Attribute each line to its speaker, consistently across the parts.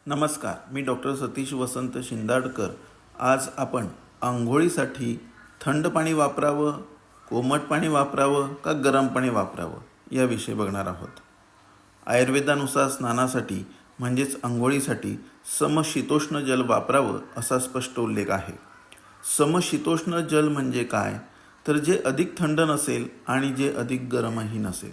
Speaker 1: नमस्कार, मी डॉक्टर सतीश वसंत शिंदाडकर। आज आपण आंघोळीसाठी थंड पाणी वापरावं, कोमट पाणी वापरावं का गरम पाणी वापरावं याविषयी बघणार आहोत। आयुर्वेदानुसार स्नानासाठी म्हणजेच आंघोळीसाठी समशीतोष्ण जल वापरावं असा स्पष्ट उल्लेख आहे। समशीतोष्ण जल म्हणजे काय, तर जे अधिक थंड नसेल आणि जे अधिक गरमही नसेल।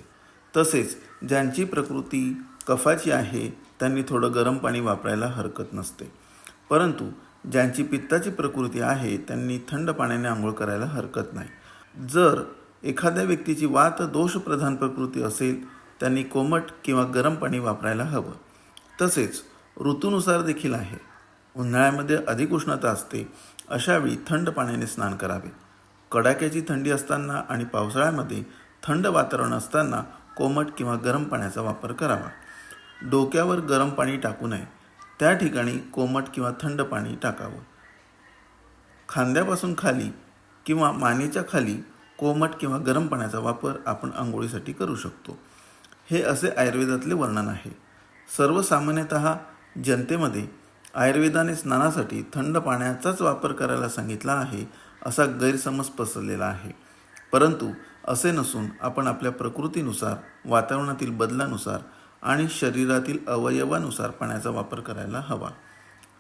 Speaker 1: तसेच ज्यांची प्रकृती कफाची आहे त्यांनी थोडं गरम पाणी वापरायला हरकत नसते, परंतु ज्यांची पित्ताची प्रकृती आहे त्यांनी थंड पाण्याने आंघोळ करायला हरकत नाही। जर एखाद्या व्यक्तीची वात दोष प्रधान प्रकृती असेल त्यांनी कोमट किंवा गरम पाणी वापरायला हवं। तसेच ऋतूनुसार देखील आहे। उन्हाळ्यामध्ये अधिक उष्णता असते, अशावेळी थंड पाण्याने स्नान करावे। कडाक्याची थंडी असताना आणि पावसाळ्यामध्ये थंड वातावरण असताना कोमट किंवा गरम पाण्याचा वापर करावा। डोक्यावर गरम पाणी टाकू नये, त्या ठिकाणी कोमट किंवा थंड पाणी टाकावं। खांद्यापासून खाली किंवा मानेच्या खाली कोमट किंवा गरम पाण्याचा वापर आपण आंघोळीसाठी करू शकतो। हे असे आयुर्वेदातले वर्णन आहे। सर्वसामान्यतः जनतेमध्ये आयुर्वेदाने स्नानासाठी थंड पाण्याचाच वापर करायला सांगितला आहे असा गैरसमज पसरलेला आहे, परंतु असे नसून आपण आपल्या प्रकृतीनुसार, वातावरणातील बदलानुसार आणि शरीरातील अवयवानुसार पाण्याचा वापर करायला हवा।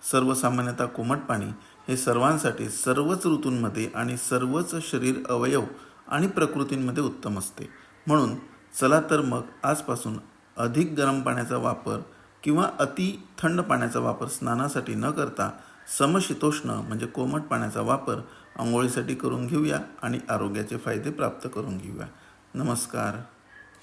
Speaker 1: सर्वसामान्यतः कोमट पाणी हे सर्वांसाठी सर्वच ऋतूंमध्ये आणि सर्वच शरीर अवयव आणि प्रकृतींमध्ये उत्तम असते। म्हणून चला तर मग आजपासून अधिक गरम पाण्याचा वापर किंवा अति थंड पाण्याचा वापर स्नानासाठी न करता समशीतोष्ण म्हणजे कोमट पाण्याचा वापर आंघोळीसाठी करून घेऊया आणि आरोग्याचे फायदे प्राप्त करून घेऊया। नमस्कार।